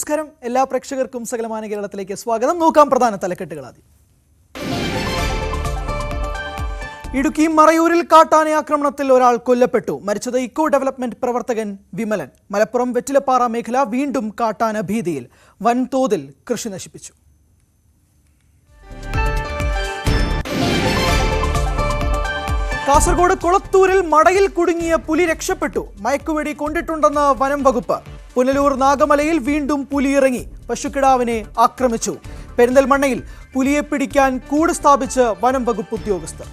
നമസ്കാരം, എല്ലാ പ്രേക്ഷകർക്കും സകലമാന കേരളത്തിലേക്ക് സ്വാഗതം. നോക്കാം പ്രധാന തലക്കെട്ടുകൾ ആദ്യം. ഇടുക്കി മറയൂരിൽ കാട്ടാന ആക്രമണത്തിൽ ഒരാൾ കൊല്ലപ്പെട്ടു. മരിച്ചത് ഇക്കോ ഡെവലപ്മെന്റ് പ്രവർത്തകൻ വിമലൻ. മലപ്പുറം വെറ്റിലപ്പാറ മേഖല വീണ്ടും കാട്ടാന ഭീതിയിൽ. വൻതോതിൽ കൃഷി നശിപ്പിച്ചു. കാസർഗോഡ് കൊളത്തൂരിൽ മടയിൽ കുടുങ്ങിയ പുലി രക്ഷപ്പെട്ടു. മയക്കുവെടി കൊണ്ടിട്ടുണ്ടെന്ന് വനം വകുപ്പ്. പുനലൂർ നാഗമലയിൽ വീണ്ടും പുലി ഇറങ്ങി. പശുക്കിടാവിനെ ആക്രമിച്ചു. പെരിന്തൽമണ്ണയിൽ പുലിയെ പിടിക്കാൻ കൂട് സ്ഥാപിച്ച് വനം വകുപ്പ് ഉദ്യോഗസ്ഥർ.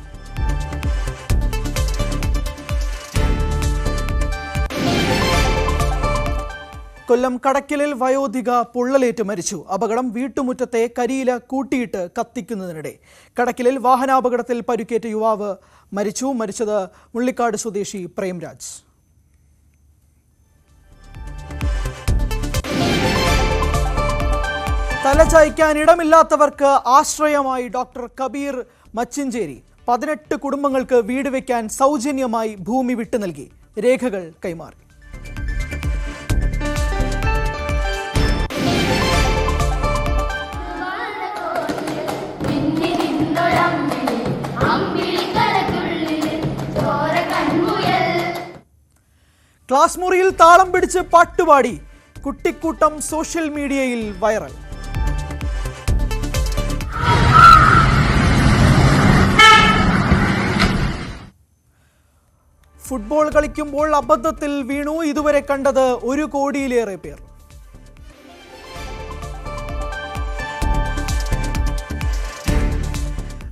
കൊല്ലം കടയ്ക്കലിൽ വയോധിക പൊള്ളലേറ്റ് മരിച്ചു. അപകടം വീട്ടുമുറ്റത്തെ കരിയില കൂട്ടിയിട്ട് കത്തിക്കുന്നതിനിടെ. കടയ്ക്കലിൽ വാഹനാപകടത്തിൽ പരിക്കേറ്റ യുവാവ് മരിച്ചു. മരിച്ചത് മുള്ളിക്കാട് സ്വദേശി പ്രേംരാജ്. തലചായ്ക്കാൻ ഇടമില്ലാത്തവർക്ക് ആശ്രയമായി ഡോക്ടർ കബീർ മച്ചിഞ്ചേരി. 18 കുടുംബങ്ങൾക്ക് വീട് വയ്ക്കാൻ സൗജന്യമായി ഭൂമി വിട്ടു നൽകി. രേഖകൾ കൈമാറി. ക്ലാസ് മുറിയിൽ താളം പിടിച്ച് പാട്ടുപാടി കുട്ടിക്കൂട്ടം സോഷ്യൽ മീഡിയയിൽ വൈറൽ. ഫുട്ബോൾ കളിക്കുമ്പോൾ അബദ്ധത്തിൽ വീണു. ഇതുവരെ കണ്ടത് 1 കോടിയിലേറെ പേർ.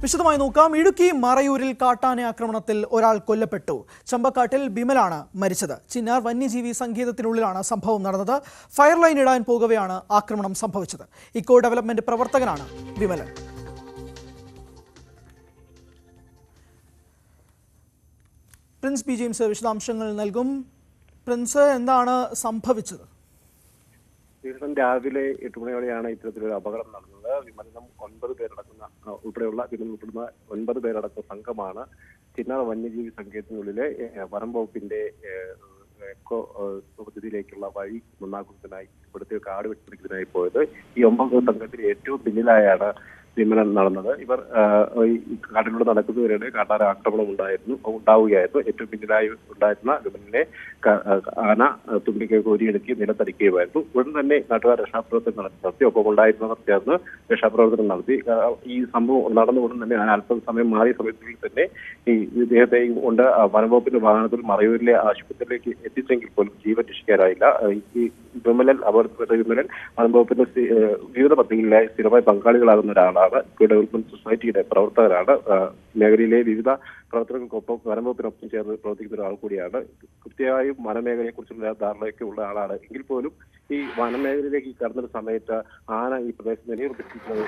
വിശദമായി നോക്കാം. ഇടുക്കി മറയൂരിൽ കാട്ടാന ആക്രമണത്തിൽ ഒരാൾ കൊല്ലപ്പെട്ടു. ചമ്പക്കാട്ടിൽ വിമലാണ് മരിച്ചത്. ചിന്നാർ വന്യജീവി സങ്കേതത്തിനുള്ളിലാണ് സംഭവം നടന്നത്. ഫയർ ലൈൻ ഇടാൻ പോകവെയാണ് ആക്രമണം സംഭവിച്ചത്. ഇക്കോ ഡെവലപ്മെന്റ് പ്രവർത്തകനാണ് വിമലൻ. പ്രിൻസ് പി ജെയിംസ് വിശദാംശങ്ങൾ നൽകും. പ്രിൻസ്, എന്താണ് സംഭവിച്ചത്? രാവിലെ 8 മണിയോടെയാണ് ഇത്തരത്തിലൊരു അപകടം നടന്നത്. വിമലനം 9 പേരടക്കുന്ന ഉൾപ്പെടെയുള്ള 9 പേരടക്കുന്ന സംഘമാണ് ചിന്നാർ വന്യജീവി സങ്കേതത്തിനുള്ളിലെ വനം വകുപ്പിന്റെ എക്കോ പദ്ധതിയിലേക്കുള്ള വഴി നന്നാക്കുന്നതിനായി ഇവിടുത്തെ കാട് വെട്ടിപ്പിടിക്കുന്നതിനായി പോയത്. ഈ 9 സംഘത്തിൽ ഏറ്റവും പിന്നിലായാണ് വിമലൻ നടന്നത്. ഇവർ കാട്ടിലൂടെ നടക്കുന്നവരുടെ കാട്ടാന ആക്രമണം ഉണ്ടാവുകയായിരുന്നു. ഏറ്റവും പിന്നിലായി ഉണ്ടായിരുന്ന വിമലിനെ ആന തുമ്പിക്കൈ കോരിയെടുക്കി നിലത്തടിക്കുകയായിരുന്നു. ഉടൻ തന്നെ നാട്ടുകാർ രക്ഷാപ്രവർത്തനം നടത്തി. ഒപ്പം ഉണ്ടായിരുന്നവർ ചേർന്ന് രക്ഷാപ്രവർത്തനം നടത്തി. ഈ സംഭവം നടന്ന ഉടൻ തന്നെ അല്പം സമയം മാറിയ സമയത്തിൽ തന്നെ ഈ ഇദ്ദേഹത്തെയും കൊണ്ട് വനംവകുപ്പിന്റെ വാഹനത്തിൽ മറയൂരിലെ ആശുപത്രിയിലേക്ക് എത്തിച്ചെങ്കിൽ പോലും ജീവൻ രക്ഷിക്കാനായില്ല. ഈ വിമലൻ അപകടത്തിൽപ്പെട്ട വിമലൻ വനംവകുപ്പിന്റെ വിവിധ പദ്ധതികളിലായി സ്ഥിരമായി പങ്കാളികളാകുന്ന ഒരാളാണ്. ഇക്കോ ഡെവലപ്മെന്റ് സൊസൈറ്റിയുടെ പ്രവർത്തകരാണ്. മേഖലയിലെ വിവിധ പ്രവർത്തകർക്കൊപ്പം വനംവകുപ്പിനൊപ്പം ചേർന്ന് പ്രവർത്തിക്കുന്ന ഒരാൾ കൂടിയാണ്. കൃത്യമായും വനമേഖലയെ കുറിച്ചുള്ള ധാരണയൊക്കെ ഉള്ള ആളാണ്. എങ്കിൽ പോലും ഈ വനമേഖലയിലേക്ക് കടന്നൊരു സമയത്ത് ആന ഈ പ്രദേശത്ത് നിലയുറപ്പിച്ചിട്ടുള്ളത്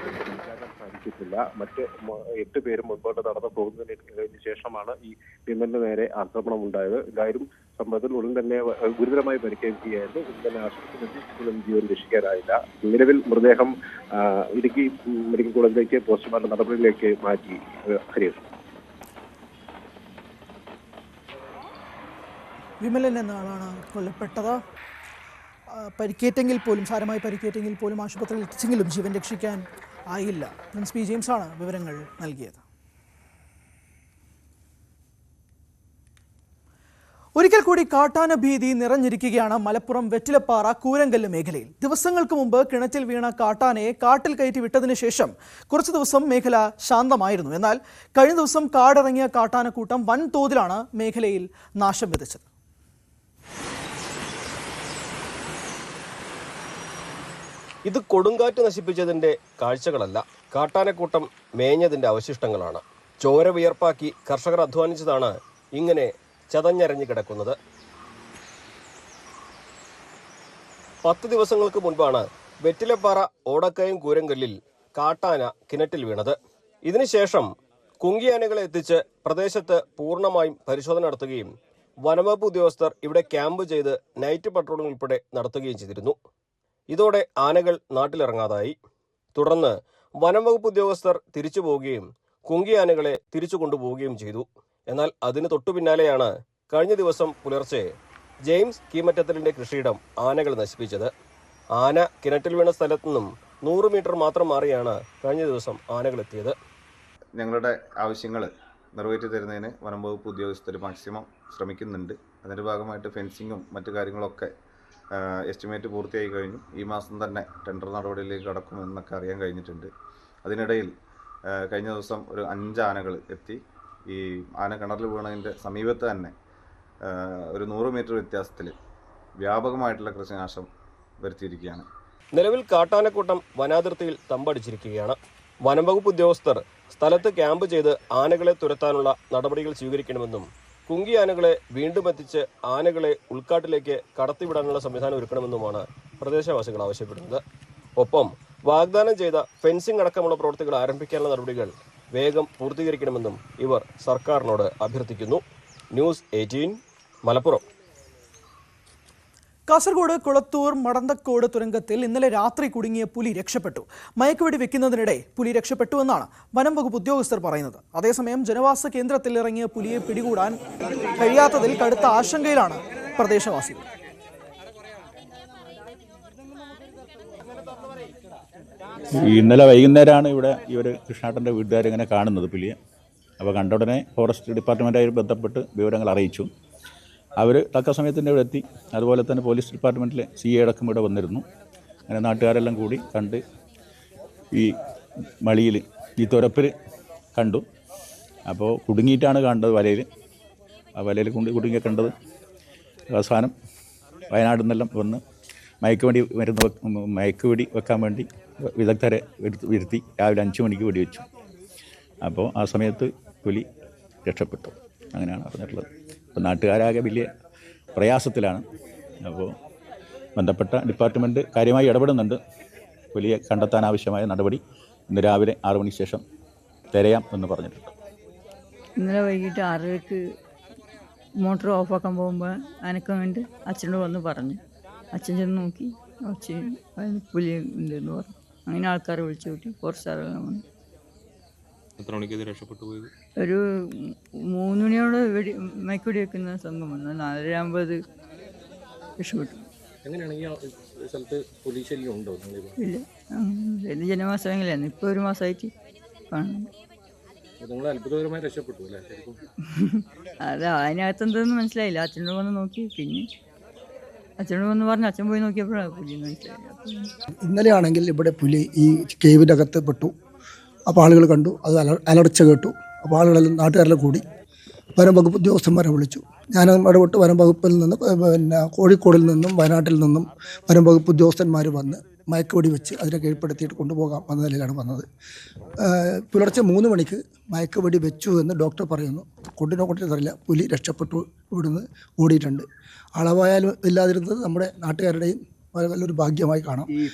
സാധിച്ചിട്ടില്ല. മറ്റ് 8 പേരും മുൻപോട്ട് നടന്നു പോകുന്നതിന് ശേഷമാണ് ഈ വിമലിന് നേരെ ആക്രമണം ഉണ്ടായത്. എല്ലാവരും സംഭവത്തിൽ ഉടൻ തന്നെ ഗുരുതരമായി പരിക്കേൽക്കുകയായിരുന്നു. ഉടൻ തന്നെ ആശുപത്രിയിൽ ജീവൻ രക്ഷിക്കാനായില്ല. നിലവിൽ മൃതദേഹം ഇടുക്കി മെഡിക്കൽ കോളേജിലേക്ക് പോസ്റ്റ്മോർട്ടം നടപടിയിലേക്ക് മാറ്റി. ഹരിയേഷ്, വിമലൻ എന്ന ആളാണ് കൊല്ലപ്പെട്ടത്. പരിക്കേറ്റെങ്കിൽ പോലും, സാരമായി പരിക്കേറ്റെങ്കിൽ പോലും ആശുപത്രിയിൽ എത്തിച്ചെങ്കിലും ജീവൻ രക്ഷിക്കാൻ ആയില്ല. പ്രിൻസ് പി ജെയിംസ് ആണ് വിവരങ്ങൾ നൽകിയത്. ഒരിക്കൽ കൂടി കാട്ടാന ഭീതി നിറഞ്ഞിരിക്കുകയാണ് മലപ്പുറം വെറ്റിലപ്പാറ കൂരങ്കല്ല് മേഖലയിൽ. ദിവസങ്ങൾക്ക് മുമ്പ് കിണറ്റിൽ വീണ കാട്ടാനയെ കാട്ടിൽ കയറ്റി വിട്ടതിന് ശേഷം കുറച്ചു ദിവസം മേഖല ശാന്തമായിരുന്നു. എന്നാൽ കഴിഞ്ഞ ദിവസം കാടിറങ്ങിയ കാട്ടാനക്കൂട്ടം വൻതോതിലാണ് മേഖലയിൽ നാശം വിതച്ചത്. ഇത് കൊടുങ്കാറ്റ് നശിപ്പിച്ചതിന്റെ കാഴ്ചകളല്ല, കാട്ടാനക്കൂട്ടം മേഞ്ഞതിന്റെ അവശിഷ്ടങ്ങളാണ്. ചോര വിയർപ്പാക്കി കർഷകർ അധ്വാനിച്ചതാണ് ഇങ്ങനെ ചതഞ്ഞരഞ്ഞു കിടക്കുന്നത്. 10 ദിവസങ്ങൾക്ക് മുൻപാണ് വെറ്റിലപ്പാറ ഓടക്കയം കൂരങ്കല്ലിൽ കാട്ടാന കിണറ്റിൽ വീണത്. ഇതിനുശേഷം കുങ്കിയാനകളെ എത്തിച്ച് പ്രദേശത്ത് പൂർണ്ണമായും പരിശോധന നടത്തുകയും വനംവകുപ്പ് ഉദ്യോഗസ്ഥർ ഇവിടെ ക്യാമ്പ് ചെയ്ത് നൈറ്റ് പട്രോളിംഗ് ഉൾപ്പെടെ നടത്തുകയും ചെയ്തിരുന്നു. ഇതോടെ ആനകൾ നാട്ടിലിറങ്ങാതായി. തുടർന്ന് വനംവകുപ്പ് ഉദ്യോഗസ്ഥർ തിരിച്ചു പോവുകയും കുങ്കിയാനകളെ തിരിച്ചു കൊണ്ടുപോവുകയും ചെയ്തു. എന്നാൽ അതിന് തൊട്ടു പിന്നാലെയാണ് കഴിഞ്ഞ ദിവസം പുലർച്ചെ ജെയിംസ് കീമറ്റത്തലിന്റെ കൃഷിയിടം ആനകൾ നശിപ്പിച്ചത്. ആന കിണറ്റിൽ വീണ സ്ഥലത്തു നിന്നും 100 മീറ്റർ മാത്രം മാറിയാണ് കഴിഞ്ഞ ദിവസം ആനകളെത്തിയത്. ഞങ്ങളുടെ ആവശ്യങ്ങൾ നിറവേറ്റി തരുന്നതിന് വനം വകുപ്പ് ഉദ്യോഗസ്ഥർ മാക്സിമം ശ്രമിക്കുന്നുണ്ട്. അതിൻ്റെ ഭാഗമായിട്ട് ഫെൻസിങ്ങും മറ്റു കാര്യങ്ങളൊക്കെ എസ്റ്റിമേറ്റ് പൂർത്തിയായി കഴിഞ്ഞു. ഈ മാസം തന്നെ ടെൻഡർ നടപടിയിലേക്ക് കടക്കുമെന്നൊക്കെ അറിയാൻ കഴിഞ്ഞിട്ടുണ്ട്. അതിനിടയിൽ കഴിഞ്ഞ ദിവസം ഒരു 5 ആനകൾ എത്തി. ഈ ആന കിണറിൽ വീണതിൻ്റെ സമീപത്ത് തന്നെ ഒരു 100 മീറ്റർ വ്യത്യാസത്തിൽ വ്യാപകമായിട്ടുള്ള കൃഷിനാശം വരുത്തിയിരിക്കുകയാണ്. നിലവിൽ കാട്ടാനക്കൂട്ടം വനാതിർത്തിയിൽ തമ്പടിച്ചിരിക്കുകയാണ്. വനംവകുപ്പ് ഉദ്യോഗസ്ഥർ സ്ഥലത്ത് ക്യാമ്പ് ചെയ്ത് ആനകളെ തുരത്താനുള്ള നടപടികൾ സ്വീകരിക്കണമെന്നും കുങ്കി ആനകളെ വീണ്ടും എത്തിച്ച് ആനകളെ ഉൾക്കാട്ടിലേക്ക് കടത്തിവിടാനുള്ള സംവിധാനം ഒരുക്കണമെന്നുമാണ് പ്രദേശവാസികൾ ആവശ്യപ്പെടുന്നത്. ഒപ്പം വാഗ്ദാനം ചെയ്ത ഫെൻസിംഗ് അടക്കമുള്ള പ്രവൃത്തികൾ ആരംഭിക്കാനുള്ള നടപടികൾ വേഗം പൂർത്തീകരിക്കണമെന്നും ഇവർ സർക്കാരിനോട് അഭ്യർത്ഥിക്കുന്നു. ന്യൂസ് 18 മലപ്പുറം. കാസർഗോഡ് കുളത്തൂർ മടന്തക്കോട് തുരങ്കത്തിൽ ഇന്നലെ രാത്രി കുടുങ്ങിയ പുലി രക്ഷപ്പെട്ടു. മയക്കുവെടി വെക്കുന്നതിനിടെ പുലി രക്ഷപ്പെട്ടുവെന്നാണ് വനം വകുപ്പ് ഉദ്യോഗസ്ഥർ പറയുന്നത്. അതേസമയം ജനവാസ കേന്ദ്രത്തിൽ ഇറങ്ങിയ പുലിയെ പിടികൂടാൻ കഴിയാത്തതിൽ കടുത്ത ആശങ്കയിലാണ് പ്രദേശവാസികൾ. ഇന്നലെ വൈകുന്നേരമാണ് ഇവിടെ ഈ ഒരു കൃഷ്ണാട്ടൻ്റെ വീട്ടുകാരിങ്ങനെ കാണുന്നത് പുലിയെ. അപ്പോൾ കണ്ട ഉടനെ ഫോറസ്റ്റ് ഡിപ്പാർട്ട്മെൻറ്റായി ബന്ധപ്പെട്ട് വിവരങ്ങൾ അറിയിച്ചു. അവർ തക്ക സമയത്തിൻ്റെ ഇവിടെ എത്തി. അതുപോലെ തന്നെ പോലീസ് ഡിപ്പാർട്ട്മെൻറ്റിലെ CA അടക്കം ഇവിടെ വന്നിരുന്നു. അങ്ങനെ നാട്ടുകാരെല്ലാം കൂടി കണ്ട് ഈ മളിയിൽ ഈ തുരപ്പിൽ കണ്ടു. അപ്പോൾ കുടുങ്ങിയിട്ടാണ് കണ്ടത് വലയിൽ. ആ വലയിൽ കുടുങ്ങിയ കണ്ടത്. അവസാനം വയനാട്ടിൽ നിന്നെല്ലാം വന്ന് മയക്കുവെടി വെക്കാൻ വേണ്ടി വിദഗ്ധരെ വരുത്തി രാവിലെ 5 മണിക്ക് വെടിവെച്ചു. അപ്പോൾ ആ സമയത്ത് പുലി രക്ഷപ്പെട്ടു. അങ്ങനെയാണ് പറഞ്ഞിട്ടുള്ളത്. അപ്പോൾ നാട്ടുകാരാകെ വലിയ പ്രയാസത്തിലാണ്. അപ്പോൾ ബന്ധപ്പെട്ട ഡിപ്പാർട്ട്മെൻറ്റ് കാര്യമായി ഇടപെടുന്നുണ്ട്. പുലിയെ കണ്ടെത്താൻ ആവശ്യമായ നടപടി ഇന്ന് രാവിലെ 6 മണിക്ക് ശേഷം തിരയാം എന്ന് പറഞ്ഞിട്ടുണ്ട്. ഇന്നലെ വൈകിട്ട് 6:00 മോട്ടർ ഓഫാക്കാൻ പോകുമ്പോൾ അനക്കം കണ്ട് അച്ഛനോട് വന്ന് പറഞ്ഞു. അച്ഛൻ ചെന്ന് നോക്കി പുലി ഉണ്ടെന്ന് പറഞ്ഞു. അങ്ങനെ ആൾക്കാരെ വിളിച്ചു കൂട്ടി ഫോറസ്റ്റുകാരെല്ലാം വന്നു. എത്ര മണിക്ക് രക്ഷപ്പെട്ടു പോയത്? ഒരു 3 മണിയോടെ മയക്കുവെടി വെക്കുന്ന സംഘം വന്നു. 4:50 രക്ഷപ്പെട്ടു. എങ്ങനെയാണ് ഈ സ്ഥലത്ത് പുലി ശല്യം ഉണ്ടോ? ഇല്ല, ഇത് ജനവാസ മേഖലയാണ്. ഇപ്പോൾ 1 മാസമായിട്ട് കാണുന്നുണ്ട്. നിങ്ങൾ അത്ഭുതകരമായി രക്ഷപ്പെട്ടു അല്ലേ? അത് അതിനകത്ത് എന്തെന്ന് മനസ്സിലായില്ല. അച്ഛനോട് വന്ന് നോക്കി. പിന്നെ അച്ഛനോട് വന്ന് പറഞ്ഞു. അച്ഛൻ പോയി നോക്കിയപ്പോഴാണ് പുലി മനസ്സിലായില്ല. ഇന്നലെയാണെങ്കിൽ ഇവിടെ പുലി ഈ കേവിൻ്റെ അകത്ത് പെട്ടു. അപ്പോൾ ആളുകൾ കണ്ടു. അത് അലർച്ച കേട്ടു. അപ്പോൾ ആളുകളെല്ലാം നാട്ടുകാരെല്ലാം കൂടി വനം വകുപ്പ് ഉദ്യോഗസ്ഥന്മാരെ വിളിച്ചു. ഞാൻ ഇടപെട്ട് വനം വകുപ്പിൽ നിന്ന് പിന്നെ കോഴിക്കോടിൽ നിന്നും വയനാട്ടിൽ നിന്നും വനം വകുപ്പ് ഉദ്യോഗസ്ഥന്മാർ വന്ന് മയക്കുവെടി വെച്ച് അതിനെ കീഴ്പ്പെടുത്തിയിട്ട് കൊണ്ടുപോകാം എന്ന നിലയിലാണ് വന്നത്. പുലർച്ചെ 3 മണിക്ക് മയക്കുവെടി വെച്ചു എന്ന് ഡോക്ടർ പറയുന്നു. കൊണ്ടിനറിയില്ല. പുലി രക്ഷപ്പെട്ടു, ഇവിടുന്ന് ഓടിയിട്ടുണ്ട്. അളവായാലും ഇല്ലാതിരുന്നത് നമ്മുടെ നാട്ടുകാരുടെയും നല്ലൊരു ഭാഗ്യമായി കാണാം.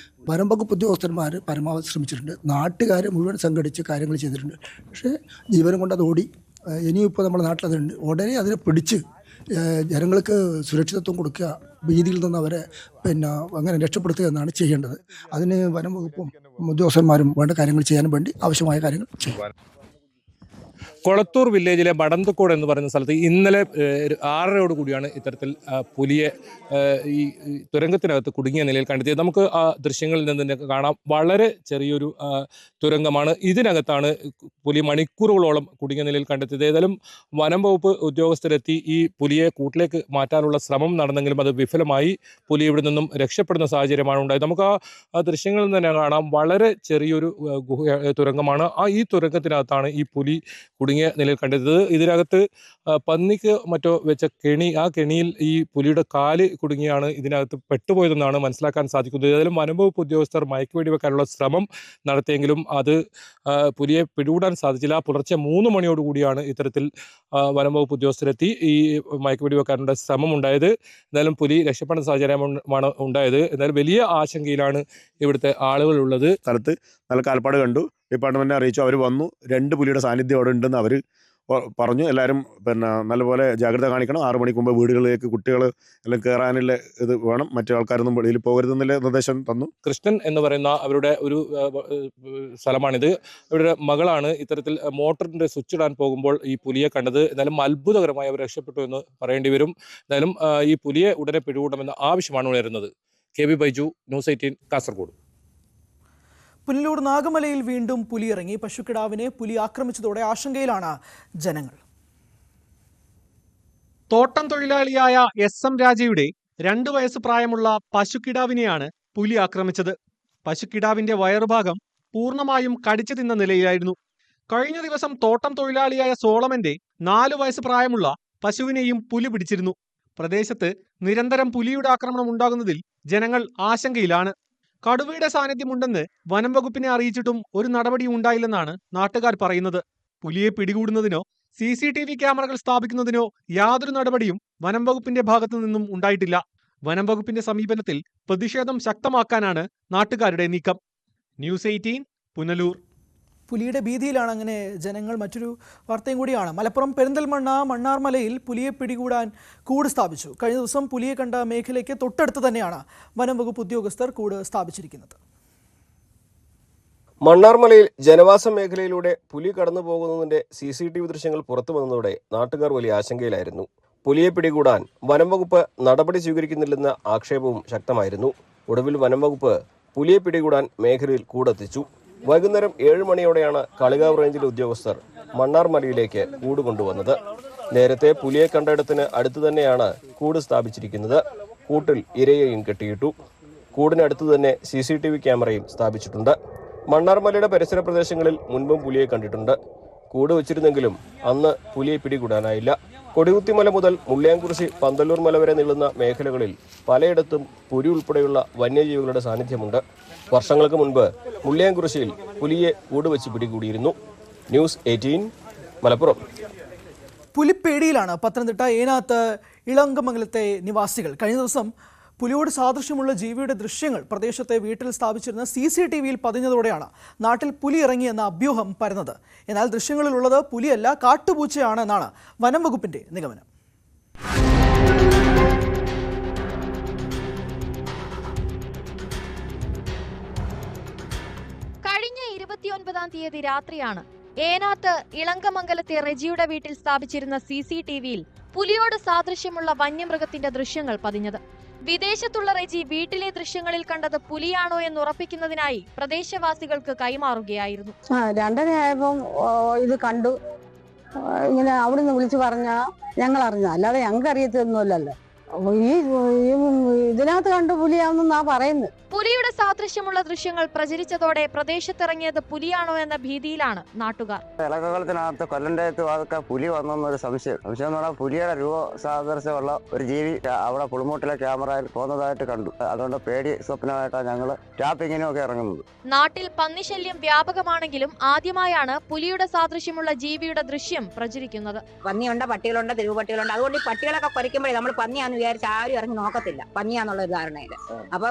വനം വകുപ്പ് ഉദ്യോഗസ്ഥന്മാർ പരമാവധി ശ്രമിച്ചിട്ടുണ്ട്. നാട്ടുകാരെ മുഴുവൻ സംഘടിച്ച് കാര്യങ്ങൾ ചെയ്തിട്ടുണ്ട്. പക്ഷേ ജീവനം കൊണ്ട് അത് ഓടി. ഇനിയും ഇപ്പോൾ നമ്മുടെ നാട്ടിലതുണ്ട്. ഉടനെ അതിനെ പിടിച്ച് ജനങ്ങൾക്ക് സുരക്ഷിതത്വം കൊടുക്കുക, ഭീതിയിൽ നിന്ന് അവരെ അങ്ങനെ രക്ഷപ്പെടുത്തുക എന്നാണ് ചെയ്യേണ്ടത്. അതിന് വനം വകുപ്പും ഉദ്യോഗസ്ഥന്മാരും വേണ്ട കാര്യങ്ങൾ ചെയ്യാൻ വേണ്ടി ആവശ്യമായ കാര്യങ്ങൾ ചെയ്യും. കൊളത്തൂർ വില്ലേജിലെ മടന്തക്കോട് എന്ന് പറയുന്ന സ്ഥലത്ത് ഇന്നലെ 6:30 കൂടിയാണ് ഇത്തരത്തിൽ പുലിയെ ഈ തുരങ്കത്തിനകത്ത് കുടുങ്ങിയ നിലയിൽ കണ്ടെത്തിയത്. നമുക്ക് ആ ദൃശ്യങ്ങളിൽ നിന്ന് കാണാം. വളരെ ചെറിയൊരു തുരങ്കമാണ്. ഇതിനകത്താണ് പുലി മണിക്കൂറുകളോളം കുടുങ്ങിയ നിലയിൽ കണ്ടെത്തിയത്. ഏതായാലും വനം വകുപ്പ് ഉദ്യോഗസ്ഥരെത്തി ഈ പുലിയെ കൂട്ടിലേക്ക് മാറ്റാനുള്ള ശ്രമം നടന്നെങ്കിലും അത് വിഫലമായി. പുലി ഇവിടെ നിന്നും രക്ഷപ്പെടുന്ന സാഹചര്യമാണ് ഉണ്ടായത്. നമുക്ക് ആ ദൃശ്യങ്ങളിൽ തന്നെ കാണാം. വളരെ ചെറിയൊരു തുരങ്കമാണ്. ഈ തുരങ്കത്തിനകത്താണ് ഈ പുലി കുടുങ്ങിയ നിലയിൽ കണ്ടെത്തിയത്. ഇതിനകത്ത് പന്നിക്ക് മറ്റോ വെച്ച കെണി, ആ കെണിയിൽ ഈ പുലിയുടെ കാല് കുടുങ്ങിയാണ് ഇതിനകത്ത് പെട്ടുപോയതെന്നാണ് മനസ്സിലാക്കാൻ സാധിക്കുന്നത്. ഏതായാലും വനംവകുപ്പ് ഉദ്യോഗസ്ഥർ മയക്കുവെടി വെക്കാനുള്ള ശ്രമം നടത്തിയെങ്കിലും അത് പുലിയെ പിടികൂടാൻ സാധിച്ചില്ല. പുലർച്ചെ 3 മണിയോടുകൂടിയാണ് ഇത്തരത്തിൽ വനംവകുപ്പ് ഉദ്യോഗസ്ഥരെത്തി ഈ മയക്കുവെടി വെക്കാനുള്ള ശ്രമം ഉണ്ടായത്. എന്തായാലും പുലി രക്ഷപ്പെടുന്ന സാഹചര്യമാണ് ഉണ്ടായത്. എന്തായാലും വലിയ ആശങ്കയിലാണ് ഇവിടുത്തെ ആളുകളുള്ളത്. സ്ഥലത്ത് നല്ല കാൽപ്പാട് കണ്ടു. ഡിപ്പാർട്ട്മെൻറ്റിനെ അറിയിച്ചു. അവർ വന്നു. 2 പുലിയുടെ സാന്നിധ്യം അവിടെ ഉണ്ടെന്ന് അവർ പറഞ്ഞു. എല്ലാവരും നല്ലപോലെ ജാഗ്രത കാണിക്കണം. 6 മണിക്ക് മുമ്പ് വീടുകളിലേക്ക് കുട്ടികൾ എല്ലാം കയറാനുള്ള ഇത് വേണം. മറ്റു ആൾക്കാരൊന്നും വെളിയിൽ പോകരുതെന്നുള്ള നിർദ്ദേശം തന്നു. കൃഷ്ണൻ എന്ന് പറയുന്ന അവരുടെ ഒരു സ്ഥലമാണിത്. അവരുടെ മകളാണ് ഇത്തരത്തിൽ മോട്ടറിൻ്റെ സ്വിച്ച് ഇടാൻ പോകുമ്പോൾ ഈ പുലിയെ കണ്ടത്. എന്നാലും അത്ഭുതകരമായി അവർ രക്ഷപ്പെട്ടു എന്ന് പറയേണ്ടി വരും. എന്തായാലും ഈ പുലിയെ ഉടനെ പിടികൂടണമെന്ന ആവശ്യമാണ് ഉയരുന്നത്. KB Baiju, news 18 Kasaragod. പുനലൂർ നാഗമലയിൽ വീണ്ടും പുലി ഇറങ്ങി. പശുക്കിടാവിനെ പുലി ആക്രമിച്ചതോടെ ആശങ്കയിലാണ് ജനങ്ങൾ. തോട്ടം തൊഴിലാളിയായ SM രാജയുടെ 2 വയസ്സ് പ്രായമുള്ള പശുക്കിടാവിനെയാണ് പുലി ആക്രമിച്ചത്. പശുക്കിടാവിന്റെ വയറുഭാഗം പൂർണ്ണമായും കടിച്ചു തിന്ന നിലയിലായിരുന്നു. കഴിഞ്ഞ ദിവസം തോട്ടം തൊഴിലാളിയായ സോളമന്റെ 4 വയസ്സ് പ്രായമുള്ള പശുവിനെയും പുലി പിടിച്ചിരുന്നു. പ്രദേശത്ത് നിരന്തരം പുലിയുടെ ആക്രമണം ഉണ്ടാകുന്നതിൽ ജനങ്ങൾ ആശങ്കയിലാണ്. കടുവയുടെ സാന്നിധ്യമുണ്ടെന്ന് വനം വകുപ്പിനെ അറിയിച്ചിട്ടും ഒരു നടപടിയും ഉണ്ടായില്ലെന്നാണ് നാട്ടുകാർ പറയുന്നത്. പുലിയെ പിടികൂടുന്നതിനോ CCTV ക്യാമറകൾ സ്ഥാപിക്കുന്നതിനോ യാതൊരു നടപടിയും വനം വകുപ്പിന്റെ ഭാഗത്തു നിന്നും ഉണ്ടായിട്ടില്ല. വനം വകുപ്പിന്റെ സമീപനത്തിൽ പ്രതിഷേധം ശക്തമാക്കാനാണ് നാട്ടുകാരുടെ നീക്കം. ന്യൂസ് 18 പുനലൂർ. പുലിയുടെ ഭീതിയിലാണ് അങ്ങനെ ജനങ്ങൾ. മറ്റൊരു വാർത്തയും കൂടിയാണ്. മലപ്പുറം പെരിന്തൽമണ്ണ മണ്ണാർമലയിൽ പുലിയെ പിടികൂടാൻ കൂട് സ്ഥാപിച്ചു. കഴിഞ്ഞ ദിവസം പുലിയെ കണ്ട മേഖലയ്ക്ക് തൊട്ടടുത്ത് തന്നെയാണ് വനം വകുപ്പ് ഉദ്യോഗസ്ഥർ കൂട് സ്ഥാപിച്ചിരിക്കുന്നത്. മണ്ണാർമലയിൽ ജനവാസ മേഖലയിലൂടെ പുലി കടന്നു പോകുന്നതിന്റെ CCTV ദൃശ്യങ്ങൾ പുറത്തു വന്നതോടെ നാട്ടുകാർ വലിയ ആശങ്കയിലായിരുന്നു. പുലിയെ പിടികൂടാൻ വനം വകുപ്പ് നടപടി സ്വീകരിക്കുന്നില്ലെന്ന ആക്ഷേപവും ശക്തമായിരുന്നു. ഒടുവിൽ വനം വകുപ്പ് പുലിയെ പിടികൂടാൻ മേഖലയിൽ കൂടെത്തിച്ചു. വൈകുന്നേരം 7 മണിയോടെയാണ് കളികാവ് റേഞ്ചിലെ ഉദ്യോഗസ്ഥർ മണ്ണാർമലയിലേക്ക് കൂട് കൊണ്ടുവന്നത്. നേരത്തെ പുലിയെ കണ്ടയിടത്തിന് അടുത്തു തന്നെയാണ് കൂട് സ്ഥാപിച്ചിരിക്കുന്നത്. കൂട്ടിൽ ഇരയെയും കെട്ടിയിട്ടു. കൂടിനടുത്തു തന്നെ CCTV ക്യാമറയും സ്ഥാപിച്ചിട്ടുണ്ട്. മണ്ണാർമലയുടെ പരിസര പ്രദേശങ്ങളിൽ മുൻപും പുലിയെ കണ്ടിട്ടുണ്ട്. കൂട് വച്ചിരുന്നെങ്കിലും അന്ന് പുലിയെ പിടികൂടാനായില്ല. കൊടികുത്തിമല മുതൽ മുള്ളിയാംകുറിശി പന്തല്ലൂർ മല വരെ നീളുന്ന മേഖലകളിൽ പലയിടത്തും പുലി ഉൾപ്പെടെയുള്ള വന്യജീവികളുടെ സാന്നിധ്യമുണ്ട്. വർഷങ്ങൾക്ക് മുൻപ് മുള്ളിയാംകുറിശിയിൽ പുലിയെ കൂടുവച്ച് പിടികൂടിയിരുന്നു. ന്യൂസ് 18 മലപ്പുറം. പുലിപ്പേടിയിലാണ് പത്തനംതിട്ട ഏനാത്ത് ഇളങ്കമംഗലത്തെ നിവാസികൾ. കഴിഞ്ഞ ദിവസം പുലിയോട് സാദൃശ്യമുള്ള ജീവിയുടെ ദൃശ്യങ്ങൾ പ്രദേശത്തെ വീട്ടിൽ സ്ഥാപിച്ചിരുന്ന CCTVയിൽ പതിഞ്ഞതോടെയാണ് നാട്ടിൽ പുലി ഇറങ്ങിയെന്ന അഭ്യൂഹം പരന്നത്. എന്നാൽ ദൃശ്യങ്ങളിലുള്ളത് പുലിയല്ല, കാട്ടുപൂച്ചയാണ് എന്നാണ് വനം വകുപ്പിന്റെ നിഗമനം. കഴിഞ്ഞ 29-ാം തീയതി രാത്രിയാണ് ഏനാത്ത് ഇളങ്കമംഗലത്തെ റെജിയുടെ വീട്ടിൽ സ്ഥാപിച്ചിരുന്ന CCTVയിൽ പുലിയോട് സാദൃശ്യമുള്ള വന്യമൃഗത്തിന്റെ ദൃശ്യങ്ങൾ പതിഞ്ഞത്. വിദേശത്തുള്ള റെജി വീട്ടിലെ ദൃശ്യങ്ങളിൽ കണ്ടത് പുലിയാണോ എന്ന് ഉറപ്പിക്കുന്നതിനായി പ്രദേശവാസികൾക്ക് കൈമാറുകയായിരുന്നു. 2:30 ഇത് കണ്ടു. ഇങ്ങനെ അവിടുന്ന് വിളിച്ചു പറഞ്ഞാ ഞങ്ങൾ അറിഞ്ഞ, അല്ലാതെ ഞങ്ങൾക്ക് അറിയത്തൊന്നുമല്ലല്ലോ. ഇതിനകത്ത് കണ്ടു പുലിയാണെന്നാ പറയുന്നത്. പുലിയുടെ സാദൃശ്യമുള്ള ദൃശ്യങ്ങൾ പ്രചരിച്ചതോടെ പ്രദേശത്തിറങ്ങിയത് പുലിയാണോ എന്ന ഭീതിയിലാണ് നാട്ടുകാർ. ഇളകകളത്തിനകത്ത് കൊല്ലണ്ടയത്ത് അതൊക്കെ പുലി വന്നൊരു സംശയം എന്ന് പറഞ്ഞാൽ പുലിയുടെ രൂപ സാദൃശ്യമുള്ള ഒരു ജീവി അവിടെ പുളിമൂട്ടിലെ ക്യാമറയിൽ പോകുന്നതായിട്ട് കണ്ടു. അതുകൊണ്ട് പേടി സ്വപ്നമായിട്ടാണ് ഞങ്ങൾ ടാപ്പിങ്ങിനും ഒക്കെ ഇറങ്ങുന്നത്. നാട്ടിൽ പന്നിശല്യം വ്യാപകമാണെങ്കിലും ആദ്യമായാണ് പുലിയുടെ സാദൃശ്യമുള്ള ജീവിയുടെ ദൃശ്യം പ്രചരിക്കുന്നത്. പന്നിയുണ്ട്, പട്ടികളുണ്ട്, തെരുവ് പട്ടികളുണ്ട്. അതുകൊണ്ട് ഈ പട്ടികളൊക്കെ കുറയ്ക്കുമ്പോഴേ നമ്മൾ പന്നിയാന്ന് വിചാരിച്ച് ആരും ഇറങ്ങി നോക്കത്തില്ല, പന്നിയാന്നുള്ള ഒരു ധാരണയില്. അപ്പൊ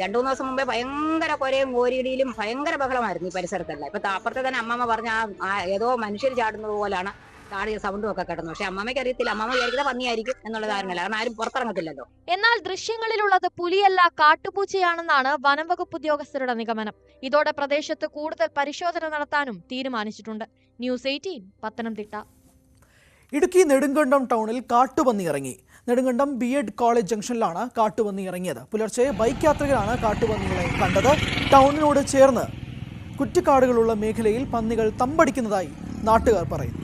2-3 ദിവസം മുമ്പേ ഭയങ്കര കൊരയും കോരിയിടിയിലും ഭയങ്കര ബഹളമായിരുന്നു ഈ പരിസരത്തെല്ലാം. ഇപ്പൊ അപ്പുറത്തെ തന്നെ അമ്മമ്മ പറഞ്ഞ ഏതോ മനുഷ്യർ ചാടുന്നത് പോലാണ് ചാടിയ സൗണ്ടും ഒക്കെ കിടന്നു. പക്ഷെ അമ്മമ്മയ്ക്ക് അറിയത്തില്ല, അമ്മമ്മ വിചാരിക്കുന്നത് പന്നിയായിരിക്കും എന്നുള്ള ധാരണയില്ല, കാരണം ആരും പുറത്തിറങ്ങത്തില്ലല്ലോ. എന്നാൽ ദൃശ്യങ്ങളിലുള്ളത് പുലിയല്ല, കാട്ടുപൂച്ചയാണെന്നാണ് വനം വകുപ്പ് ഉദ്യോഗസ്ഥരുടെ നിഗമനം. ഇതോടെ പ്രദേശത്ത് കൂടുതൽ പരിശോധന നടത്താനും തീരുമാനിച്ചിട്ടുണ്ട്. ന്യൂസ് 18 പത്തനംതിട്ട. ഇടുക്കി നെടുങ്കണ്ടം ടൗണിൽ കാട്ടുപന്നി ഇറങ്ങി. നെടുങ്കണ്ടം BEd കോളേജ് ജംഗ്ഷനിലാണ് കാട്ടുപന്നി ഇറങ്ങിയത്. പുലർച്ചെ ബൈക്ക് യാത്രികരാണ് കാട്ടുപന്നികളെ കണ്ടത്. ടൗണിനോട് ചേർന്ന് കുറ്റിക്കാടുകളുള്ള മേഖലയിൽ പന്നികൾ തമ്പടിക്കുന്നതായി നാട്ടുകാർ പറയുന്നു.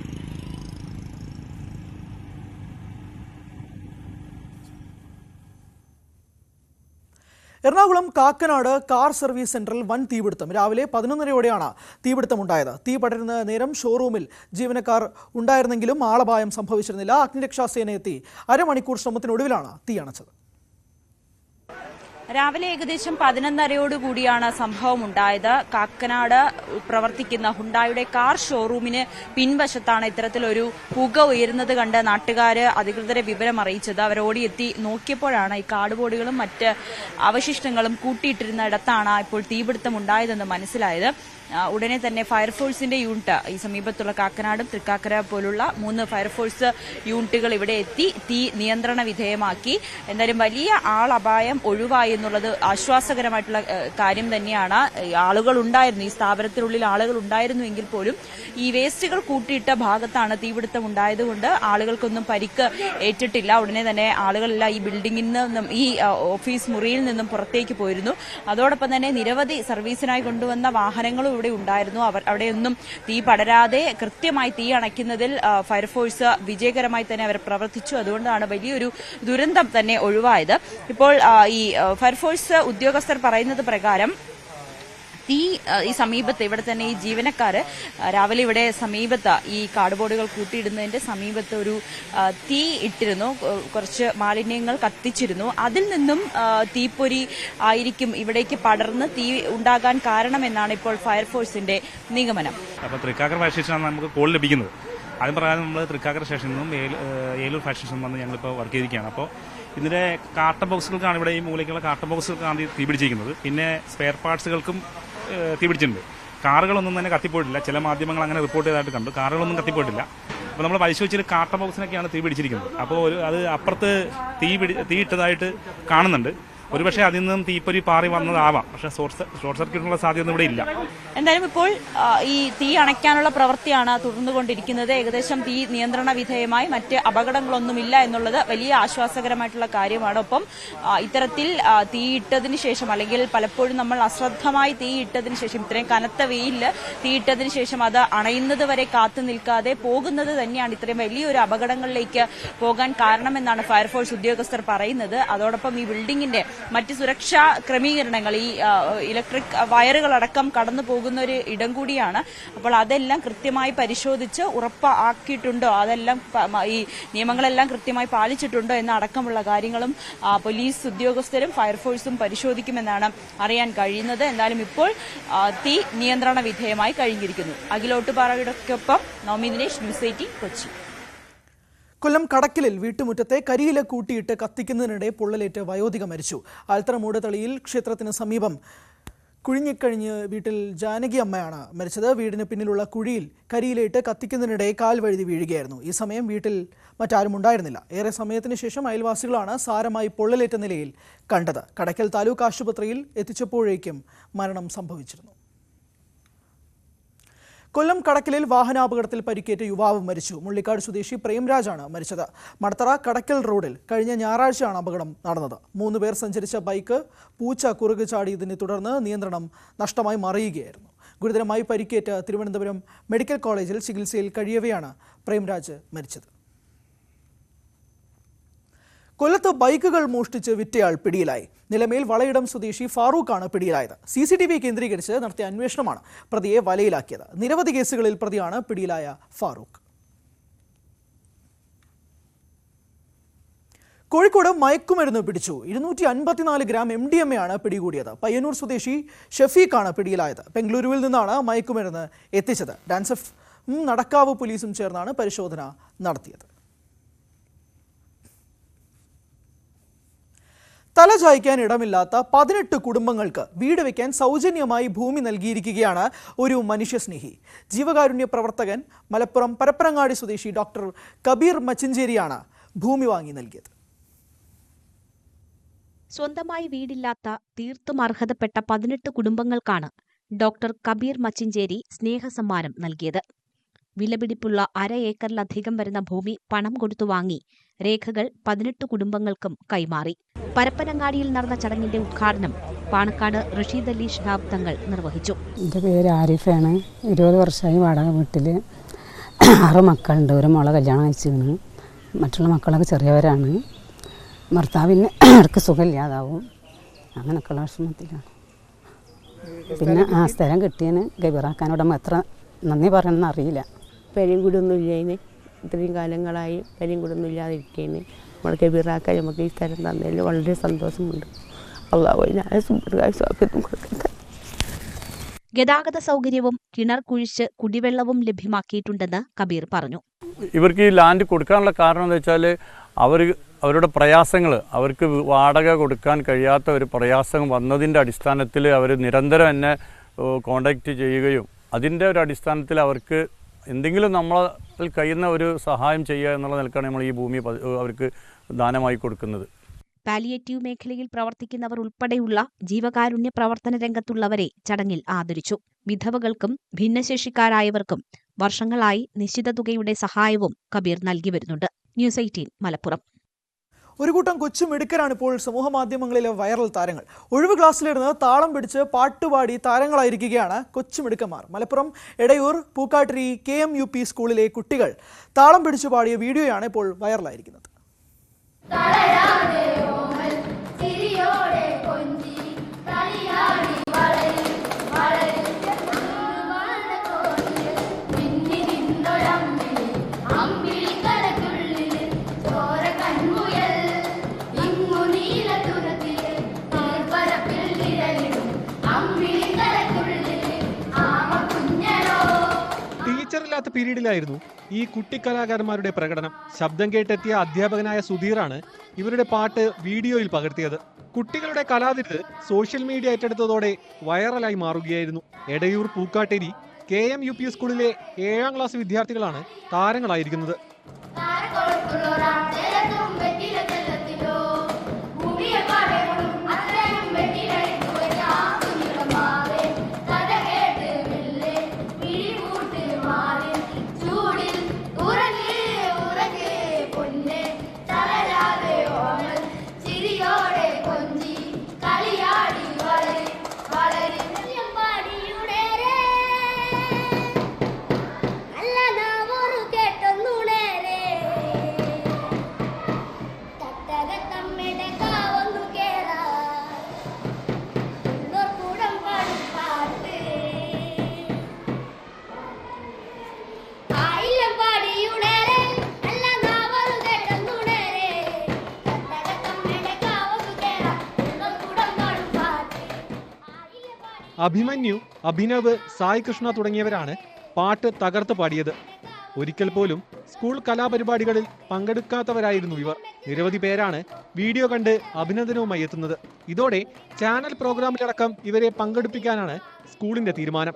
എറണാകുളം കാക്കനാട് കാർ സർവീസ് സെന്ററിൽ വൻ തീപിടുത്തം. രാവിലെ 11:30യോടെയാണ് തീപിടുത്തമുണ്ടായത്. തീ പടരുന്ന നേരം ഷോറൂമിൽ ജീവനക്കാർ ഉണ്ടായിരുന്നെങ്കിലും ആളപായം സംഭവിച്ചിരുന്നില്ല. അഗ്നിരക്ഷാസേന എത്തി അരമണിക്കൂർ ശ്രമത്തിനൊടുവിലാണ് തീ അണച്ചത്. രാവിലെ ഏകദേശം 11:30യോടുകൂടിയാണ് സംഭവം ഉണ്ടായത്. കാക്കനാട് പ്രവർത്തിക്കുന്ന ഹുണ്ടായുടെ കാർ ഷോറൂമിന് പിൻവശത്താണ് ഇത്തരത്തിലൊരു പുക ഉയരുന്നത് കണ്ട് നാട്ടുകാര് അധികൃതരെ വിവരം അറിയിച്ചത്. അവർ ഓടിയെത്തി നോക്കിയപ്പോഴാണ് ഈ കാടുപൊടികളും മറ്റ് അവശിഷ്ടങ്ങളും കൂട്ടിയിട്ടിരുന്ന ഇടത്താണ് ഇപ്പോൾ തീപിടുത്തം ഉണ്ടായതെന്ന് മനസ്സിലായത്. ഉടനെ തന്നെ ഫയർഫോഴ്സിന്റെ യൂണിറ്റ് ഈ സമീപത്തുള്ള കാക്കനാടും തൃക്കാക്കര പോലുള്ള 3 ഫയർഫോഴ്സ് യൂണിറ്റുകൾ ഇവിടെ എത്തി തീ നിയന്ത്രണ വിധേയമാക്കി. എന്തായാലും വലിയ ആളപായം ഒഴിവായെന്ന് എന്നുള്ളത് ആശ്വാസകരമായിട്ടുള്ള കാര്യം തന്നെയാണ്. ആളുകൾ ഉണ്ടായിരുന്നു, ഈ സ്ഥാപനത്തിനുള്ളിൽ ആളുകൾ ഉണ്ടായിരുന്നു എങ്കിൽ പോലും ഈ വേസ്റ്റുകൾ കൂട്ടിയിട്ട ഭാഗത്താണ് തീപിടുത്തം ഉണ്ടായതുകൊണ്ട് ആളുകൾക്കൊന്നും പരിക്ക് ഏറ്റിട്ടില്ല. ഉടനെ തന്നെ ആളുകളെല്ലാം ഈ ബിൽഡിംഗിൽ നിന്നും ഈ ഓഫീസ് മുറിയിൽ നിന്നും പുറത്തേക്ക് പോയിരുന്നു. അതോടൊപ്പം തന്നെ നിരവധി സർവീസിനായി കൊണ്ടുവന്ന വാഹനങ്ങളും ഇവിടെ ഉണ്ടായിരുന്നു. അവിടെയൊന്നും തീ പടരാതെ കൃത്യമായി തീ അണയ്ക്കുന്നതിൽ ഫയർഫോഴ്സ് വിജയകരമായി തന്നെ അവർ പ്രവർത്തിച്ചു. അതുകൊണ്ടാണ് വലിയൊരു ദുരന്തം തന്നെ ഒഴിവായത്. ഇപ്പോൾ ഈ ഫയർഫോഴ്സ് ഉദ്യോഗസ്ഥർ പറയുന്നത് പ്രകാരം ഈ സമീപത്ത് ഇവിടെ തന്നെ ഈ ജീവനക്കാര് രാവിലെ ഇവിടെ സമീപത്ത് ഈ കാർഡ്ബോർഡുകൾ കൂട്ടിയിടുന്നതിന്റെ സമീപത്ത് ഒരു തീ ഇട്ടിരുന്നു, കുറച്ച് മാലിന്യങ്ങൾ കത്തിച്ചിരുന്നു. അതിൽ നിന്നും തീപ്പൊരി ആയിരിക്കും ഇവിടേക്ക് പടർന്ന് തീ ഉണ്ടാകാൻ കാരണമെന്നാണ് ഇപ്പോൾ ഫയർഫോഴ്സിന്റെ നിഗമനം. അപ്പോൾ തൃക്കാക്കര ഫയർ സ്റ്റേഷനാണ് നമുക്ക് കോൾ ലഭിക്കുന്നത്. അതിന് പ്രകാരം നമ്മൾ തൃക്കാക്കര സ്റ്റേഷനിൽ നിന്നും ഏലൂർ ഫയർ സ്റ്റേഷനിൽ വന്ന് ഞങ്ങളിപ്പോൾ വർക്ക് ചെയ്തിരിക്കുകയാണ്. അപ്പോൾ ഇതിൻ്റെ കാർട്ടൺ ബോക്സുകൾക്കാണ് ഇവിടെ ഈ മൂലയ്ക്കുള്ള കാർട്ടൺ ബോക്സുകൾക്കാണ് തീ പിടിച്ചിരിക്കുന്നത്. പിന്നെ സ്പെയർ പാർട്സുകൾക്കും തീ പിടിച്ചിട്ടുണ്ട്. കാറുകളൊന്നും തന്നെ കത്തിപ്പോയിട്ടില്ല. ചില മാധ്യമങ്ങൾ അങ്ങനെ റിപ്പോർട്ട് ചെയ്തതായിട്ട് കണ്ടു. കാറുകളൊന്നും കത്തിപ്പോയിട്ടില്ല. അപ്പോൾ നമ്മൾ പരിശോധിച്ചൊരു കാർട്ടൺ ബോക്സിനൊക്കെയാണ് തീ പിടിച്ചിരിക്കുന്നത്. അപ്പോൾ അത് അപ്പുറത്ത് തീ ഇട്ടതായിട്ട് കാണുന്നുണ്ട്. ഒരുപക്ഷെ അതിൽ നിന്നും തീപ്പൊരി പാറി വന്നതാവാം. പക്ഷെ ഷോർട്ട് സർക്യൂട്ടിനുള്ള സാധ്യത ഇവിടെ ഇല്ല. എന്തായാലും ഇപ്പോൾ ഈ തീ അണയ്ക്കാനുള്ള പ്രവൃത്തിയാണ് തുടർന്നുകൊണ്ടിരിക്കുന്നത്. ഏകദേശം തീ നിയന്ത്രണ വിധേയമായി മറ്റ് അപകടങ്ങളൊന്നുമില്ല എന്നുള്ളത് വലിയ ആശ്വാസകരമായിട്ടുള്ള കാര്യമാണ്. ഒപ്പം ഇത്തരത്തിൽ തീയിട്ടതിന് ശേഷം, അല്ലെങ്കിൽ പലപ്പോഴും നമ്മൾ അശ്രദ്ധമായി തീയിട്ടതിന് ശേഷം, ഇത്രയും കനത്ത വെയിലിൽ തീയിട്ടതിന് ശേഷം അത് അണയുന്നത് വരെ കാത്തു നിൽക്കാതെ പോകുന്നത് തന്നെയാണ് ഇത്രയും വലിയൊരു അപകടങ്ങളിലേക്ക് പോകാൻ കാരണമെന്നാണ് ഫയർഫോഴ്സ് ഉദ്യോഗസ്ഥർ പറയുന്നത്. അതോടൊപ്പം ഈ ബിൽഡിംഗിന്റെ മറ്റ് സുരക്ഷാ ക്രമീകരണങ്ങൾ, ഈ ഇലക്ട്രിക് വയറുകളടക്കം കടന്നു പോകുന്ന ഒരു ഇടം കൂടിയാണ്. അപ്പോൾ അതെല്ലാം കൃത്യമായി പരിശോധിച്ച് ഉറപ്പാക്കിയിട്ടുണ്ടോ, അതെല്ലാം ഈ നിയമങ്ങളെല്ലാം കൃത്യമായി പാലിച്ചിട്ടുണ്ടോ എന്ന അടക്കമുള്ള കാര്യങ്ങളും പോലീസ് ഉദ്യോഗസ്ഥരും ഫയർഫോഴ്സും പരിശോധിക്കുമെന്നാണ് അറിയാൻ കഴിയുന്നത്. എന്തായാലും ഇപ്പോൾ തീ നിയന്ത്രണ വിധേയമായി കഴിഞ്ഞിരിക്കുന്നു. അഖിലോട്ടുപാറയുടെക്കൊപ്പം നവമി ദിനേശ്, ന്യൂസ് 18 കൊച്ചി. കൊല്ലം കടക്കലിൽ വീട്ടുമുറ്റത്തെ കരിയില കൂട്ടിയിട്ട് കത്തിക്കുന്നതിനിടെ പൊള്ളലേറ്റ് വയോധിക മരിച്ചു. ആൽത്തറ തളിയിൽ ക്ഷേത്രത്തിന് സമീപം കുഴിഞ്ഞിക്കഴിഞ്ഞ് വീട്ടിൽ ജാനകി അമ്മയാണ് മരിച്ചത്. വീടിന് പിന്നിലുള്ള കുഴിയിൽ കരിയിലയിട്ട് കത്തിക്കുന്നതിനിടെ കാൽ വഴുതി വീഴുകയായിരുന്നു. ഈ സമയം വീട്ടിൽ മറ്റാരും ഉണ്ടായിരുന്നില്ല. ഏറെ സമയത്തിന് ശേഷം അയൽവാസികളാണ് സാരമായി പൊള്ളലേറ്റ നിലയിൽ കണ്ടത്. കടക്കൽ താലൂക്ക് ആശുപത്രിയിൽ എത്തിച്ചപ്പോഴേക്കും മരണം സംഭവിച്ചിരുന്നു. കൊല്ലം കടക്കലിൽ വാഹനാപകടത്തിൽ പരിക്കേറ്റ യുവാവ് മരിച്ചു. മുള്ളിക്കാട് സ്വദേശി പ്രേംരാജാണ് മരിച്ചത്. മടത്തറ കടക്കൽ റോഡിൽ കഴിഞ്ഞ ഞായറാഴ്ചയാണ് അപകടം നടന്നത്. 3 പേർ സഞ്ചരിച്ച ബൈക്ക് പൂച്ച കുറുകു ചാടിയതിനെ തുടർന്ന് നിയന്ത്രണം നഷ്ടമായി മറിയുകയായിരുന്നു. ഗുരുതരമായി പരിക്കേറ്റ് തിരുവനന്തപുരം മെഡിക്കൽ കോളേജിൽ ചികിത്സയിൽ കഴിയവെയാണ് പ്രേംരാജ് മരിച്ചത്. കൊല്ലത്ത് ബൈക്കുകൾ മോഷ്ടിച്ച് വിറ്റയാൾ പിടിയിലായി. നിലമേൽ വളയിടം സ്വദേശി ഫാറൂഖാണ് പിടിയിലായത്. CCTV കേന്ദ്രീകരിച്ച് നടത്തിയ അന്വേഷണമാണ് പ്രതിയെ വലയിലാക്കിയത്. നിരവധി കേസുകളിൽ പ്രതിയാണ് പിടിയിലായ ഫാറൂഖ്. കോഴിക്കോട് മയക്കുമരുന്ന് പിടിച്ചു. 254 ഗ്രാം MDMA ആണ് പിടികൂടിയത്. പയ്യന്നൂർ സ്വദേശി ഷഫീഖാണ് പിടിയിലായത്. ബംഗളൂരുവിൽ നിന്നാണ് മയക്കുമരുന്ന് എത്തിച്ചത്. ഡാൻസഫും നടക്കാവ് പോലീസും ചേർന്നാണ് പരിശോധന നടത്തിയത്. തലചായ്ക്കാൻ ഇടമില്ലാത്ത 18 കുടുംബങ്ങൾക്ക് വീട് വയ്ക്കാൻ സൗജന്യമായി ഭൂമി നൽകിയിരിക്കുകയാണ് ഒരു മനുഷ്യസ്നേഹി. ജീവകാരുണ്യ പ്രവർത്തകൻ മലപ്പുറം പരപ്പനങ്ങാടി സ്വദേശി ഡോക്ടർ കബീർ മച്ചിഞ്ചേരിയാണ് ഭൂമി വാങ്ങി നൽകിയത്. സ്വന്തമായി വീടില്ലാത്ത തീർത്തും അർഹതപ്പെട്ട 18 കുടുംബങ്ങൾക്കാണ് ഡോക്ടർ കബീർ മച്ചിഞ്ചേരി സ്നേഹസമ്മാനം നൽകിയത്. വിലപിടിപ്പുള്ള 1/2 ഏക്കറിലധികം വരുന്ന ഭൂമി പണം കൊടുത്തു വാങ്ങി രേഖകൾ 18 കുടുംബങ്ങൾക്കും കൈമാറി. പരപ്പനങ്ങാടിയിൽ നടന്ന ചടങ്ങിന്റെ ഉദ്ഘാടനം പാണക്കാട് റഷീദ് അലി ശിഹാബ് തങ്ങൾ നിർവഹിച്ചു. എൻ്റെ പേര് ആരിഫാണ്. 20 വർഷമായി വാടക വീട്ടിൽ. 6 മക്കളുണ്ട്. ഒരു മോളെ കല്യാണം കഴിച്ചിരുന്നു. മറ്റുള്ള മക്കളൊക്കെ ചെറിയവരാണ്. ഭർത്താവിന് ഇടയ്ക്ക് സുഖമില്ലാതാവും. അങ്ങനെയൊക്കെയുള്ള വിഷമത്തിലാണ്. പിന്നെ ആ സ്ഥലം കിട്ടിയതിന് ഗബീറാക്കാനോട് എത്ര നന്ദി പറയണമെന്ന് അറിയില്ല. പെരിയും കൂടൊന്നും ഇല്ലതിന് ഇത്രയും കാലങ്ങളായി പെരിയും കൂടൊന്നും ഇല്ലാതിരിക്കുന്നതിന് നമ്മൾ ഗബീറാക്കാൻ നമുക്ക് ഈ സ്ഥലം തന്നതിൽ വളരെ സന്തോഷമുണ്ട്. ഗതാഗത സൗകര്യവും കിണർ കുഴിച്ച് കുടിവെള്ളവും ലഭ്യമാക്കിയിട്ടുണ്ടെന്ന് കബീർ പറഞ്ഞു. ഇവർക്ക് ഈ ലാൻഡ് കൊടുക്കാനുള്ള കാരണം എന്താ വെച്ചാൽ അവരുടെ പ്രയാസങ്ങൾ, അവർക്ക് വാടക കൊടുക്കാൻ കഴിയാത്ത ഒരു പ്രയാസം വന്നതിൻ്റെ അടിസ്ഥാനത്തിൽ അവർ നിരന്തരം എന്നെ കോണ്ടാക്റ്റ് ചെയ്യുകയും അതിൻ്റെ ഒരു അടിസ്ഥാനത്തിൽ അവർക്ക് എന്തെങ്കിലും നമ്മളിൽ കഴിയുന്ന ഒരു സഹായം ചെയ്യുക എന്നുള്ള നിലക്കാണ് നമ്മൾ ഈ ഭൂമി അവർക്ക് ദാനമായി കൊടുക്കുന്നത്. പാലിയേറ്റീവ് മേഖലയിൽ പ്രവർത്തിക്കുന്നവർ ഉൾപ്പെടെയുള്ള ജീവകാരുണ്യ പ്രവർത്തന രംഗത്തുള്ളവരെ ചടങ്ങിൽ ആദരിച്ചു. വിധവകൾക്കും ഭിന്നശേഷിക്കാരായവർക്കും വർഷങ്ങളായി നിശ്ചിത തുകയുടെ സഹായവും കബീർ നൽകി വരുന്നുണ്ട്. ന്യൂസ് 18 മലപ്പുറം. ഒരു കൂട്ടം കൊച്ചു മിടുക്കരാണ് ഇപ്പോൾ സമൂഹമാധ്യമങ്ങളിലെ വൈറൽ താരങ്ങൾ. ഒഴിവ് ക്ലാസ്സിലിരുന്ന് താളം പിടിച്ച് പാട്ടുപാടി താരങ്ങളായിരിക്കുകയാണ് കൊച്ചുമിടുക്കന്മാർ. മലപ്പുറം എടയൂർ പൂക്കാട്ടിരി KMUP സ്കൂളിലെ കുട്ടികൾ താളം പിടിച്ചു പാടിയ വീഡിയോയാണ് ഇപ്പോൾ വൈറലായിരിക്കുന്നത്. ടീച്ചറില്ലാത്ത പീരീഡിലായിരുന്നു ഈ കുട്ടിക്കലാകാരന്മാരുടെ പ്രകടനം. ശബ്ദം കേട്ടെത്തിയ അധ്യാപകനായ സുധീറാണ് ഇവരുടെ പാട്ട് വീഡിയോയിൽ പകർത്തിയത്. കുട്ടികളുടെ കലാവിരുത് സോഷ്യൽ മീഡിയ ഏറ്റെടുത്തതോടെ വൈറലായി മാറുകയായിരുന്നു. എടയൂർ പൂക്കാട്ടേരി KMUP സ്കൂളിലെ 7ാം ക്ലാസ് വിദ്യാർത്ഥികളാണ് താരങ്ങളായിരിക്കുന്നത്. അഭിമന്യു, അഭിനവ്, സായി കൃഷ്ണ തുടങ്ങിയവരാണ് പാട്ട് തകർത്ത് പാടിയത്. ഒരിക്കൽ പോലും സ്കൂൾ കലാപരിപാടികളിൽ പങ്കെടുക്കാത്തവരായിരുന്നു ഇവർ. നിരവധി പേരാണ് വീഡിയോ കണ്ട് അഭിനന്ദനവുമായി എത്തുന്നത്. ഇതോടെ ചാനൽ പ്രോഗ്രാമിലടക്കം ഇവരെ പങ്കെടുപ്പിക്കാനാണ് സ്കൂളിന്റെ തീരുമാനം.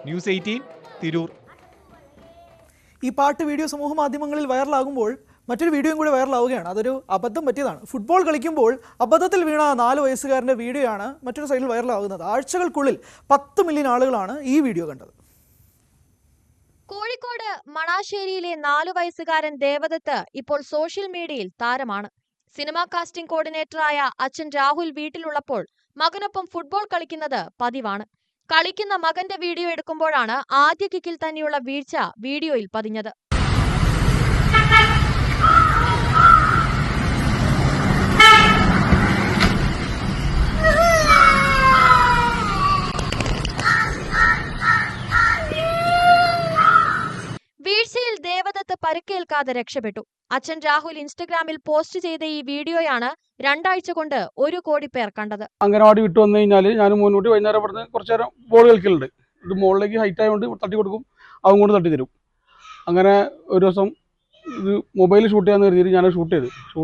ന്യൂസ് 18 തിരൂർ. ഈ പാട്ട് വീഡിയോ സമൂഹ മാധ്യമങ്ങളിൽ വൈറലാകുമ്പോൾ മറ്റൊരു വീഡിയോയും കൂടി വൈറലാവുകയാണ്. അതൊരു അബദ്ധം പറ്റിയതാണ്. ഫുട്ബോൾ കളിക്കുമ്പോൾ അബദ്ധത്തിൽ വീണ 4 വയസ്സുകാരൻ്റെ വീഡിയോയാണ് മറ്റൊരു സൈഡിൽ വൈറലാകുന്നത്. ആഴ്ചകൾക്കുള്ളിൽ 10 മില്യൺ ആളുകളാണ് ഈ വീഡിയോ കണ്ടത്. കോഴിക്കോട് മണാശ്ശേരിയിലെ 4 വയസ്സുകാരൻ ദേവദത്ത് ഇപ്പോൾ സോഷ്യൽ മീഡിയയിൽ താരമാണ്. സിനിമാ കാസ്റ്റിംഗ് കോർഡിനേറ്ററായ അച്ഛൻ രാഹുൽ വീട്ടിലുള്ളപ്പോൾ മകനൊപ്പം ഫുട്ബോൾ കളിക്കുന്നത് പതിവാണ്. കളിക്കുന്ന മകന്റെ വീഡിയോ എടുക്കുമ്പോഴാണ് ആദ്യ കിക്കിൽ തന്നെയുള്ള വീഴ്ച വീഡിയോയിൽ പതിഞ്ഞത്. വീഴ്ചയിൽ ദേവദത്ത് പരിക്കേൽക്കാതെ രക്ഷപ്പെട്ടു. അച്ഛൻ രാഹുൽ ഇൻസ്റ്റഗ്രാമിൽ പോസ്റ്റ് ചെയ്ത ഈ വീഡിയോയാണ് 2 ആഴ്ച കൊണ്ട് 1 കോടി പേർ കണ്ടത്. അംഗനവാടി വിട്ടു വന്നു കഴിഞ്ഞാൽ ഞാൻ മുന്നോട്ട് വൈകുന്നേരം ഇവിടുന്ന് കുറച്ചു നേരം ബോൾ കളിക്കലുണ്ട്. ഇത് മുകളിലേക്ക് ഹൈറ്റ് ആയതുകൊണ്ട് തട്ടി കൊടുക്കും, അവൻ കൊണ്ട് തട്ടി തരും. അങ്ങനെ ഒരു ദിവസം ഇത് മൊബൈൽ ഷൂട്ട് ചെയ്യാന്ന് കരുതിയിട്ട് ഞാൻ ഷൂട്ട്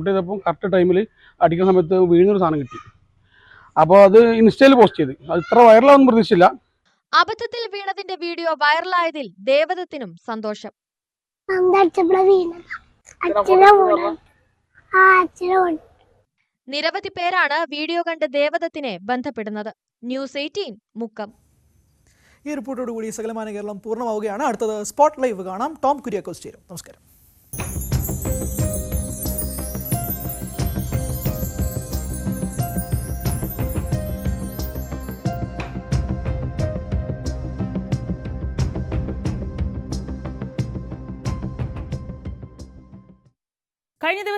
ചെയ്തപ്പോൾ കറക്റ്റ് ടൈമിൽ അടിക്കുന്ന സമയത്ത് വീഴുന്നൊരു സാധനം കിട്ടി. അപ്പോൾ അത് ഇൻസ്റ്റയിൽ പോസ്റ്റ് ചെയ്ത്. അത് ഇത്ര വൈറലാണെന്ന് പ്രതീക്ഷിച്ചില്ല. അബദ്ധത്തിൽ വീണതിന്റെ വീഡിയോ വൈറലായതിൽ ദേവദത്തിനും സന്തോഷം. നിരവധി പേരാണ് വീഡിയോ കണ്ട് ദേവദത്തിനെ ബന്ധപ്പെടുന്നത്. ന്യൂസ് 18 മുക്കം. ഈ റിപ്പോർട്ടോടുകൂടി സകലമാന കേരളം പൂർണ്ണമാവുകയാണ്. അടുത്തത് സ്പോട്ട് ലൈവ് കാണാം. ടോം കുര്യാക്കോസ് ചേരും. നമസ്കാരം. കഴിഞ്ഞ ദിവസം